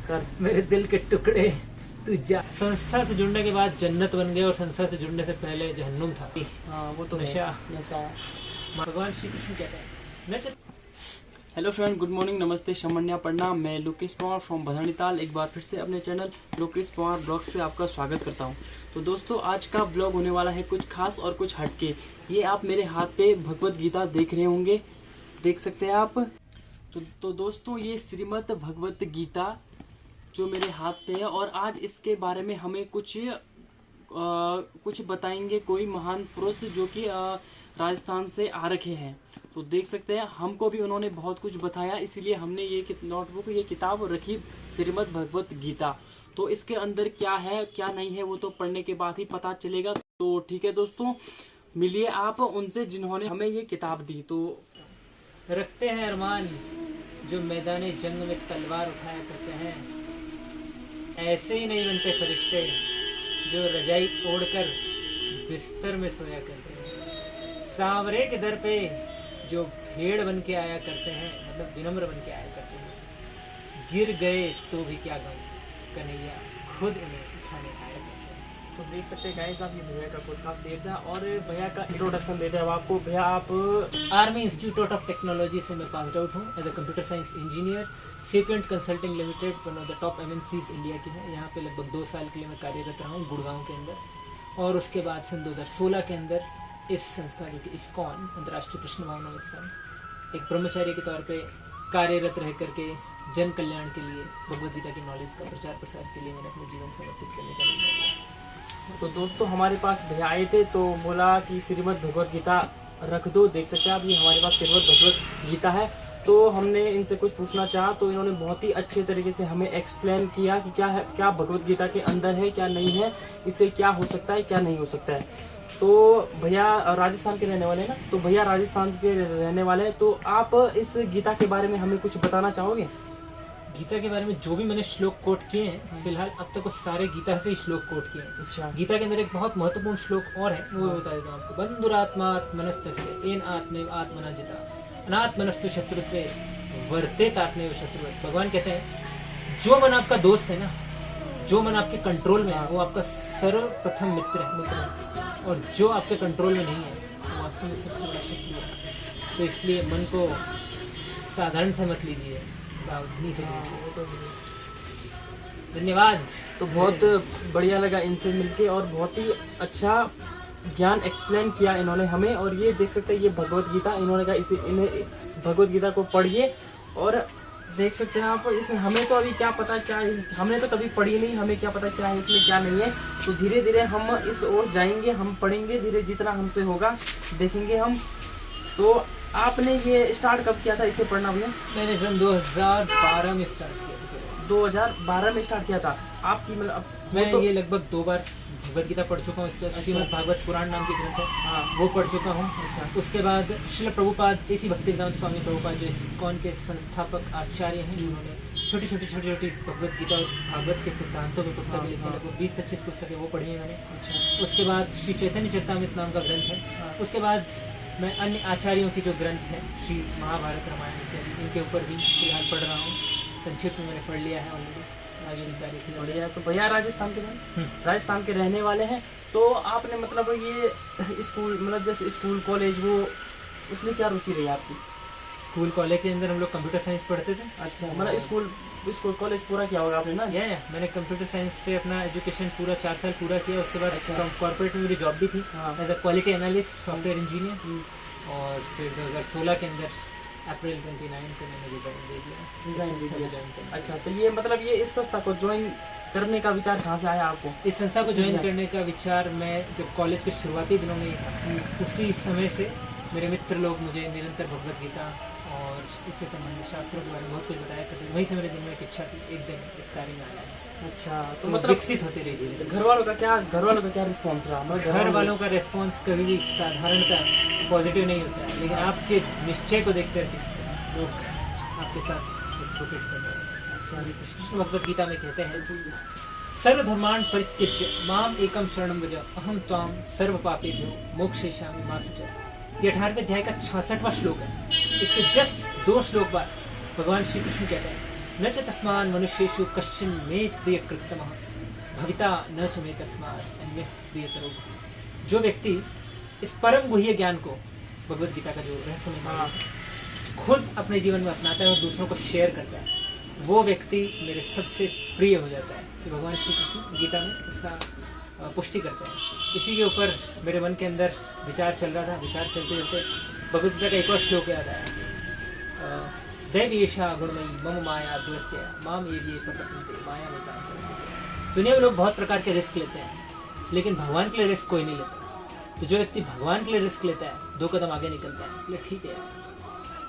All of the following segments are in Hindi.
कर मेरे दिल के टुकड़े तू जा। संस्था से जुड़ने के बाद जन्नत बन गए और संस्था से जुड़ने से पहले जहन्नुम था। हाँ वो तो नशा नशा। भगवान श्री कृष्ण कहते हैं हेलो फ्रेंड, गुड मॉर्निंग, नमस्ते, शमन्या प्रणाम। मैं लोकेश पवार फ्रॉम भदानीताल एक बार फिर से अपने चैनल लोकेश पवार ब्लॉग्स पे आपका स्वागत करता हूं। तो दोस्तों, आज का ब्लॉग होने वाला है कुछ खास और कुछ हटके। ये आप मेरे हाथ पे भगवत गीता देख रहे होंगे, देख सकते हैं आप। तो दोस्तों, ये श्रीमद् भगवत गीता जो मेरे हाथ पे है, और आज इसके बारे में हमें कुछ बताएंगे कोई महान पुरुष जो कि राजस्थान से आ रखे हैं। तो देख सकते हैं, हमको भी उन्होंने बहुत कुछ बताया, इसीलिए हमने ये नोटबुक, ये किताब रखी, श्रीमद् भगवत गीता। तो इसके अंदर क्या है क्या नहीं है वो तो पढ़ने के बाद ही पता चलेगा। तो ठीक है दोस्तों, मिलिए आप उनसे जिन्होंने हमें ये किताब दी। तो रखते हैं अरमान जो मैदाने जंग में तलवार उठाया करते हैं, ऐसे ही नहीं बनते फरिश्ते जो रजाई ओढ़कर बिस्तर में सोया करते हैं। सांवरे के दर पे जो भेड़ बन के आया करते हैं, मतलब विनम्र बन के आया करते हैं, गिर गए तो भी क्या गम, कन्हैया खुद उन्हें उठाने आया करते हैं। तो देख सकते हैं गाइस, आप ये भैया का खुद का शेर था और भैया का इंट्रोडक्शन देते हैं आपको। भैया आप आर्मी इंस्टीट्यूट ऑफ टेक्नोलॉजी से मैं पास आउट हूँ as a computer science engineer. Sequent consulting limited one of the top MNCs India की है। यहाँ पे लगभग 2 साल के लिए मैं कार्यरत रहा हूँ गुड़गांव के अंदर। और उसके बाद सन 2016 के अंदर इस संस्था जो कि इस्कॉन अंतर्राष्ट्रीय कृष्ण भावना मिशन एक ब्रह्मचारी के तौर पे कार्यरत रह करके जन कल्याण के लिए भगवद गीता की नॉलेज का प्रचार प्रसार के लिए मैंने अपना जीवन समर्पित करने का निर्णय लिया। तो दोस्तों, हमारे पास भैया आए थे तो बोला कि श्रीमद् भगवत गीता रख दो। देख सकते हैं आप, ये हमारे पास श्रीमद् भगवत गीता है। तो हमने इनसे कुछ पूछना चाहा तो इन्होंने बहुत ही अच्छे तरीके से हमें एक्सप्लेन किया कि क्या है, क्या भगवत गीता के अंदर है, क्या नहीं है, इससे क्या हो सकता है, क्या नहीं हो सकता है। तो भैया राजस्थान के रहने वाले हैं ना, तो भैया राजस्थान के रहने वाले हैं, तो आप इस गीता के बारे में हमें कुछ बताना चाहोगे? गीता के बारे में जो भी मैंने श्लोक कोट किए हैं फिलहाल अब तक वो सारे गीता से ही श्लोक कोट किए हैं। अच्छा। गीता के अंदर एक बहुत महत्वपूर्ण श्लोक और है, वो बता देता हूँ आपको। बंधुरात्मात्मनस्तस्य येन आत्मैव आत्मना जिता अनात्मनस्तु शत्रुत्वे वर्तेत आत्मैव शत्रुवत्। भगवान कहते हैं जो मन आपका दोस्त है ना, जो मन आपके कंट्रोल में है, वो आपका सर्वप्रथम मित्र है, और जो आपके कंट्रोल में नहीं है वो वास्तव में सबसे बड़ा शत्रु है। तो इसलिए मन को साधारण से मत लीजिए, सावधानी से लीजिए। धन्यवाद। तो बहुत बढ़िया लगा इनसे मिलके और बहुत ही अच्छा ज्ञान एक्सप्लेन किया इन्होंने हमें। और ये देख सकते हैं, ये भगवत गीता, इन्होंने कहा इन्हें भगवत गीता को पढ़िए। और देख सकते हैं आप, इसमें हमें तो अभी क्या पता, क्या हमने तो कभी पढ़ी नहीं, हमें क्या पता क्या है इसमें क्या नहीं है। तो धीरे धीरे हम इस ओर जाएंगे, हम पढ़ेंगे धीरे, जितना हमसे होगा देखेंगे हम। तो आपने ये स्टार्ट कब किया था इसे पढ़ना भैया? मैंने सन 2012 में स्टार्ट किया। 2012 में स्टार्ट किया था आपकी, मतलब मैं ये लगभग 2 बार भगवद गीता पढ़ चुका हूँ। इसके श्रीमद् भागवत पुराण नाम की ग्रंथ है, हाँ वो पढ़ चुका हूँ। उसके बाद श्रील प्रभुपाद, इसी भक्तिवेदांत स्वामी प्रभुपाद जो इस्कॉन के संस्थापक आचार्य हैं, जिन्होंने छोटी छोटी भगवद गीता और भागवत के सिद्धांतों पर पुस्तकें लिखी, लगभग 20-25 पुस्तकें वो पढ़ी है मैंने। उसके बाद श्री चैतन्य चरितामृत नाम का ग्रंथ है। उसके बाद मैं अन्य आचार्यों की जो ग्रंथ है, श्री महाभारत, रामायण इत्यादि, इनके ऊपर भी फिलहाल पढ़ रहा हूँ। संक्षिप्त में मैंने पढ़ लिया है ऑलरेडी। बढ़िया। तो भैया राजस्थान के रहने वाले हैं। तो आपने मतलब ये स्कूल, मतलब जैसे स्कूल कॉलेज, वो उसमें क्या रुचि रही आपकी? स्कूल कॉलेज के अंदर हम लोग कंप्यूटर साइंस पढ़ते थे। अच्छा, मतलब स्कूल कॉलेज पूरा किया होगा आपने ना? मैंने कंप्यूटर साइंस से अपना एजुकेशन पूरा 4 साल पूरा किया। उसके बाद कॉर्पोरेट में मेरी जॉब भी थी as a quality analyst, software engineer. और फिर 2016 के अंदर अप्रैल 29 को मैंने डिजाइन दे दिया। अच्छा, तो ये मतलब ये इस संस्था को ज्वाइन करने का विचार कहाँ से आया आपको? इस संस्था को ज्वाइन करने का विचार मैं जब कॉलेज के शुरुआती दिनों में उसी समय से मेरे मित्र लोग मुझे निरंतर भगवद गीता और इससे संबंधित शास्त्रों के बारे में बहुत कुछ बताया करते। वहीं से मेरे दिल में एक इच्छा थी एक दिन इस कार्य में आना है। अच्छा, तो मतलब विकसित होते रहिए। घर वालों का क्या रिस्पॉन्स रहा? मतलब घर वालों का रिस्पॉन्स कभी साधारणतः पॉजिटिव नहीं होता है, लेकिन आपके निश्चय को देख करके लोग आपके साथ इसको फिट करते हैं। अच्छा, कृष्ण भगवद गीता में कहते हैं, सर्वधर्मान् परित्यज्य माम एकम शरणं व्रज अहम त्वाम सर्व पापेभ्यो मोक्षयिष्यामि मा शुचः। ये 18वें अध्याय का 66वां श्लोक है। इसके जस्ट 2 श्लोक बाद भगवान श्री कृष्ण कहते हैं न च तस्मान् मनुष्येषु कश्चिन् मे प्रियकृत्तमः भविता न च मे तस्मात् अन्यः प्रियतरो। जो व्यक्ति इस परम गुह्य ज्ञान को, भगवत गीता का जो रहस्यमय ज्ञान है, खुद अपने जीवन में अपनाता है और दूसरों को शेयर करता है, वो व्यक्ति मेरे सबसे प्रिय हो जाता है। कि भगवान श्री कृष्ण गीता में इसका पुष्टि करते हैं। इसी के ऊपर मेरे मन के अंदर विचार चल रहा था। विचार चलते चलते भगवत गीता का एक और श्लोक याद आया, दैवीशा गुणमयी मम माया दुरत्य माम ये प्रपंचते माया में। दुनिया में लोग बहुत प्रकार के रिस्क लेते हैं, लेकिन भगवान के लिए रिस्क कोई नहीं लेता। तो जो व्यक्ति भगवान के लिए रिस्क लेता है, 2 कदम आगे निकलता है। बोले ठीक है,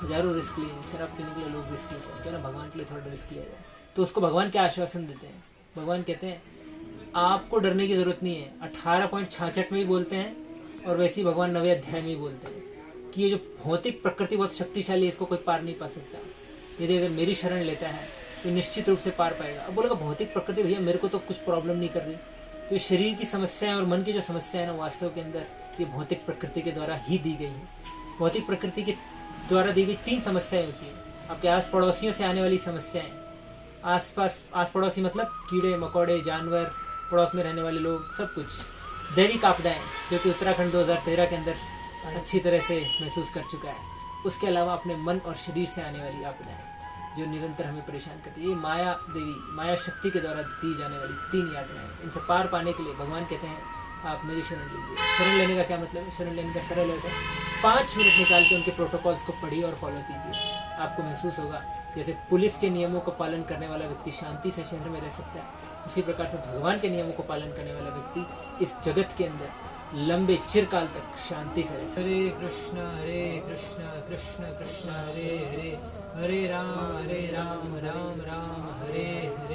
हजारों रिस्क लिए, शराब पीने के लिए लोग रिस्क लेते हैं, क्यों ना भगवान के लिए थोड़ा रिस्क लिया जाए। तो उसको भगवान क्या आश्वासन देते हैं? भगवान कहते हैं आपको डरने की जरूरत नहीं है। 18.66 में ही बोलते हैं, और वैसे ही भगवान 9वें अध्याय में ही बोलते हैं कि ये जो भौतिक प्रकृति बहुत शक्तिशाली है, इसको कोई पार नहीं पा सकता। यदि अगर मेरी शरण लेता है तो निश्चित रूप से पार पाएगा। अब बोलेगा भौतिक प्रकृति, भैया मेरे को तो कुछ प्रॉब्लम नहीं कर रही। तो शरीर की समस्याएं और मन की जो समस्या है ना, वास्तव के अंदर ये भौतिक प्रकृति के द्वारा ही दी गई है। भौतिक प्रकृति के द्वारा दी गई 3 समस्याएं होती है। आपके आस पड़ोसियों से आने वाली समस्याएं, आस पड़ोसी मतलब कीड़े मकोड़े, जानवर, पड़ोस में रहने वाले लोग, सब कुछ। दैविक आपदाएं, जो कि उत्तराखंड 2013 के अंदर अच्छी तरह से महसूस कर चुका है। उसके अलावा अपने मन और शरीर से आने वाली आपदाएं, जो निरंतर हमें परेशान करती है। ये माया देवी, माया शक्ति के द्वारा दी जाने वाली 3 यातनाएं। इनसे पार पाने के लिए भगवान कहते हैं आप मेरी शरण लीजिए। शरण लेने का क्या मतलब है? शरण लेने का सरल होता है, 5 मिनट निकाल के उनके प्रोटोकॉल्स को पढ़िए और फॉलो कीजिए। आपको महसूस होगा जैसे पुलिस के नियमों को पालन करने वाला व्यक्ति शांति से शहर में रह सकता है, उसी प्रकार से भगवान के नियमों को पालन करने वाला व्यक्ति इस जगत के अंदर लंबे चिरकाल तक शांति से रहे। हरे कृष्ण कृष्ण कृष्ण हरे हरे, हरे राम राम राम हरे हरे।